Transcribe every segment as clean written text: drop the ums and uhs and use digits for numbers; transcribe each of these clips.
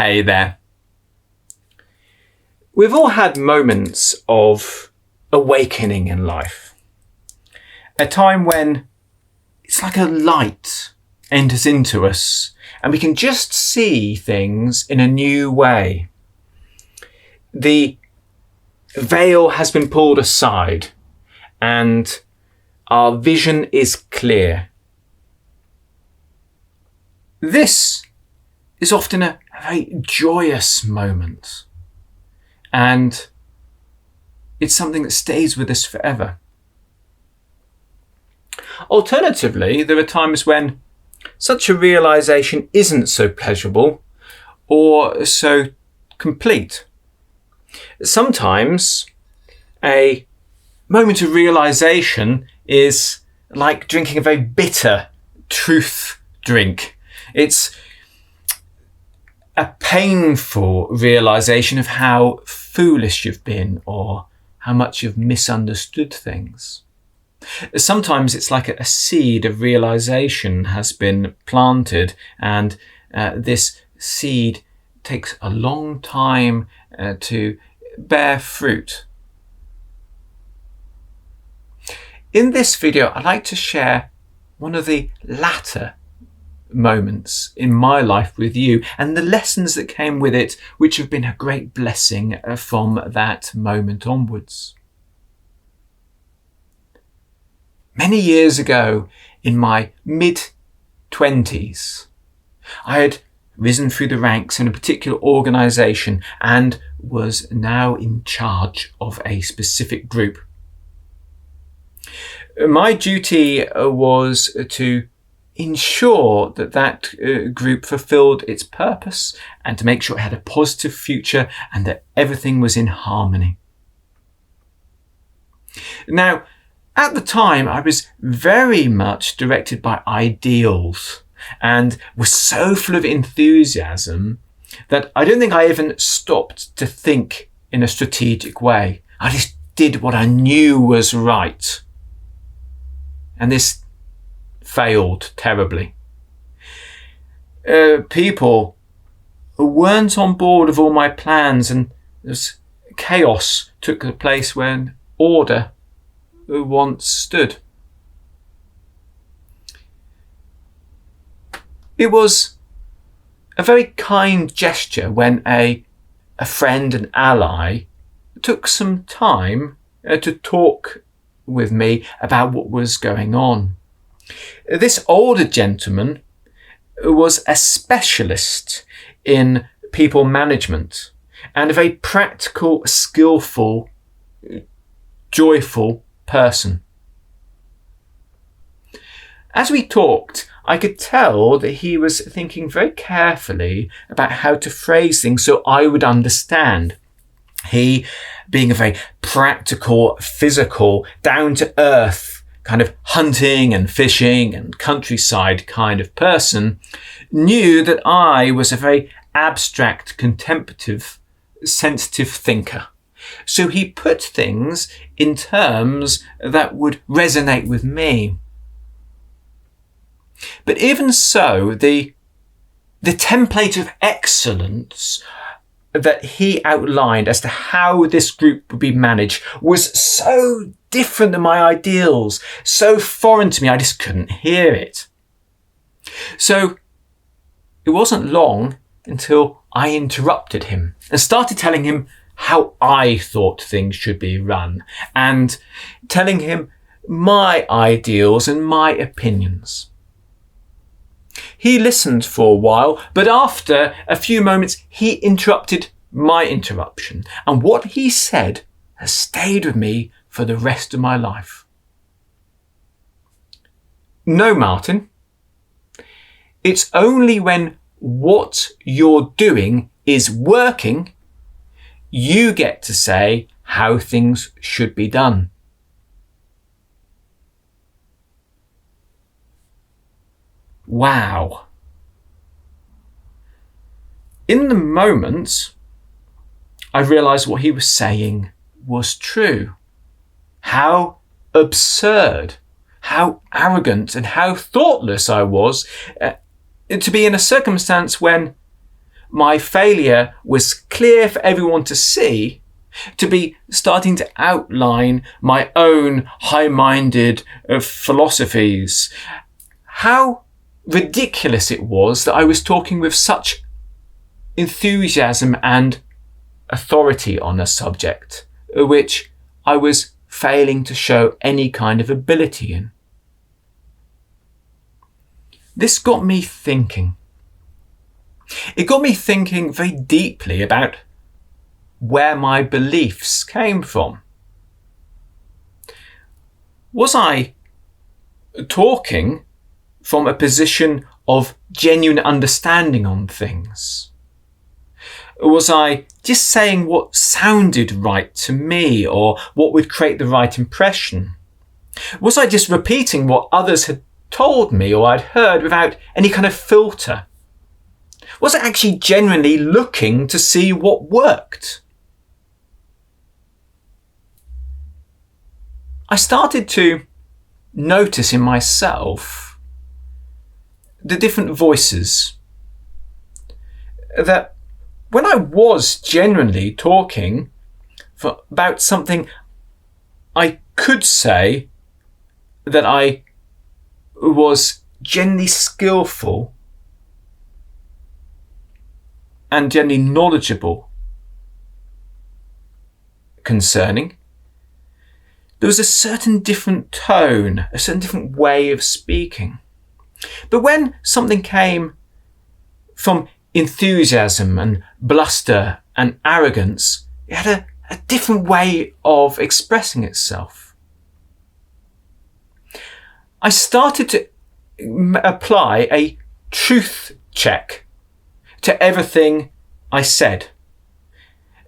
Hey there. We've all had moments of awakening in life. A time when it's like a light enters into us and we can just see things in a new way. The veil has been pulled aside and our vision is clear. This is often a very joyous moment, and it's something that stays with us forever. Alternatively, there are times when such a realization isn't so pleasurable or so complete. Sometimes a moment of realization is like drinking a very bitter truth drink. It's a painful realization of how foolish you've been or how much you've misunderstood things. Sometimes it's like a seed of realization has been planted, and this seed takes a long time to bear fruit. In this video, I'd like to share one of the latter moments in my life with you and the lessons that came with it, which have been a great blessing from that moment onwards. Many years ago, in my mid-20s, I had risen through the ranks in a particular organisation and was now in charge of a specific group. My duty was to ensure that group fulfilled its purpose and to make sure it had a positive future and that everything was in harmony. Now, at the time, I was very much directed by ideals and was so full of enthusiasm that I don't think I even stopped to think in a strategic way. I just did what I knew was right. And this failed terribly. People weren't on board with all my plans, and chaos took the place when order once stood. It was a very kind gesture when a friend and ally took some time to talk with me about what was going on. This older gentleman was a specialist in people management and a very practical, skillful, joyful person. As we talked, I could tell that he was thinking very carefully about how to phrase things so I would understand. He, being a very practical, physical, down-to-earth, kind of hunting and fishing and countryside kind of person, knew that I was a very abstract, contemplative, sensitive thinker. So he put things in terms that would resonate with me. But even so, the template of excellence that he outlined as to how this group would be managed was so different than my ideals, so foreign to me, I just couldn't hear it. So it wasn't long until I interrupted him and started telling him how I thought things should be run and telling him my ideals and my opinions. He listened for a while, but after a few moments, he interrupted my interruption. And what he said has stayed with me for the rest of my life. No, Martin. It's only when what you're doing is working, you get to say how things should be done. Wow. In the moment, I realised what he was saying was true. How absurd, how arrogant and how thoughtless I was to be in a circumstance when my failure was clear for everyone to see, to be starting to outline my own high-minded philosophies. How ridiculous it was that I was talking with such enthusiasm and authority on a subject which I was failing to show any kind of ability in. This got me thinking. It got me thinking very deeply about where my beliefs came from. Was I talking from a position of genuine understanding on things? Was I just saying what sounded right to me or what would create the right impression? Was I just repeating what others had told me or I'd heard without any kind of filter? Was I actually genuinely looking to see what worked? I started to notice in myself the different voices, that when I was genuinely talking about something, I could say that I was genuinely skillful and genuinely knowledgeable concerning. There was a certain different tone, a certain different way of speaking. But when something came from enthusiasm and bluster and arrogance, it had a different way of expressing itself. I started to apply a truth check to everything I said.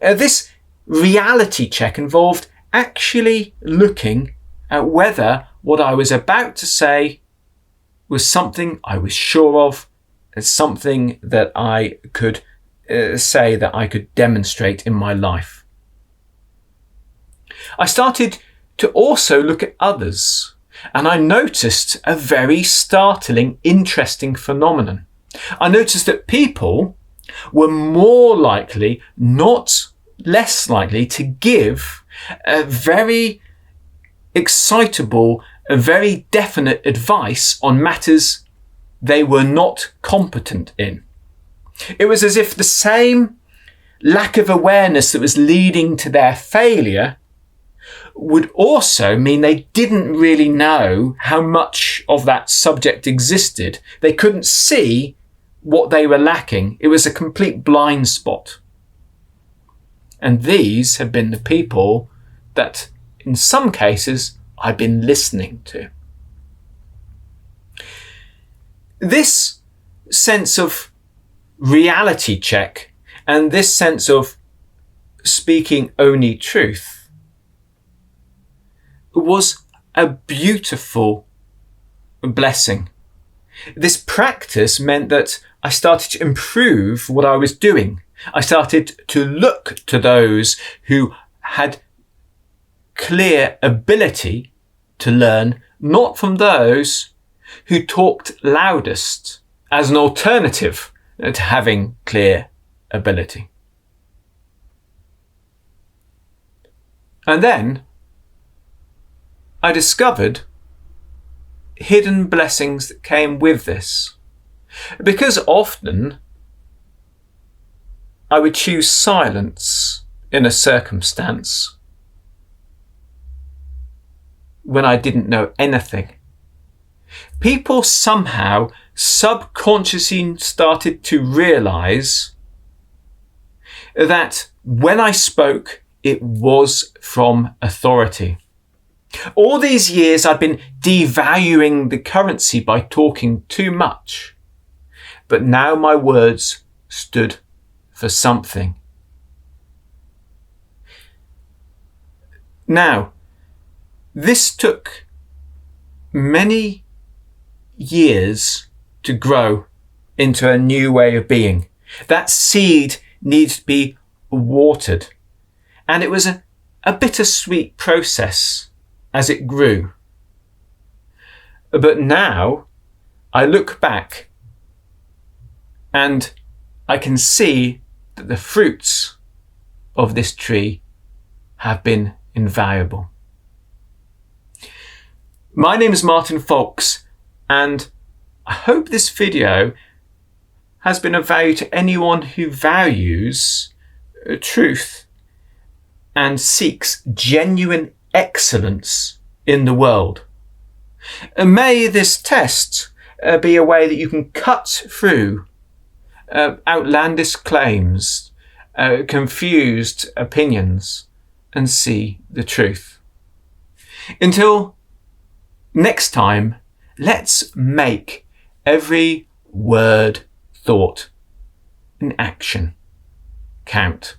This reality check involved actually looking at whether what I was about to say was something I was sure of, and something that I could say that I could demonstrate in my life. I started to also look at others, and I noticed a very startling, interesting phenomenon. I noticed that people were more likely, not less likely, to give a very excitable, a very definite advice on matters they were not competent in. It was as if the same lack of awareness that was leading to their failure would also mean they didn't really know how much of that subject existed. They couldn't see what they were lacking. It was a complete blind spot. And these have been the people that, in some cases, I've been listening to. This sense of reality check and this sense of speaking only truth was a beautiful blessing. This practice meant that I started to improve what I was doing. I started to look to those who had clear ability to learn, not from those who talked loudest as an alternative to having clear ability. And then I discovered hidden blessings that came with this. Because often I would choose silence in a circumstance when I didn't know anything. People somehow subconsciously started to realize that when I spoke, it was from authority. All these years I've been devaluing the currency by talking too much, but now my words stood for something. Now, this took many years to grow into a new way of being. That seed needs to be watered, and it was a bittersweet process as it grew. But now I look back and I can see that the fruits of this tree have been invaluable. My name is Martin Foulkes, and I hope this video has been of value to anyone who values truth and seeks genuine excellence in the world. And may this test be a way that you can cut through outlandish claims, confused opinions, and see the truth. Until next time, let's make every word, thought, and action count.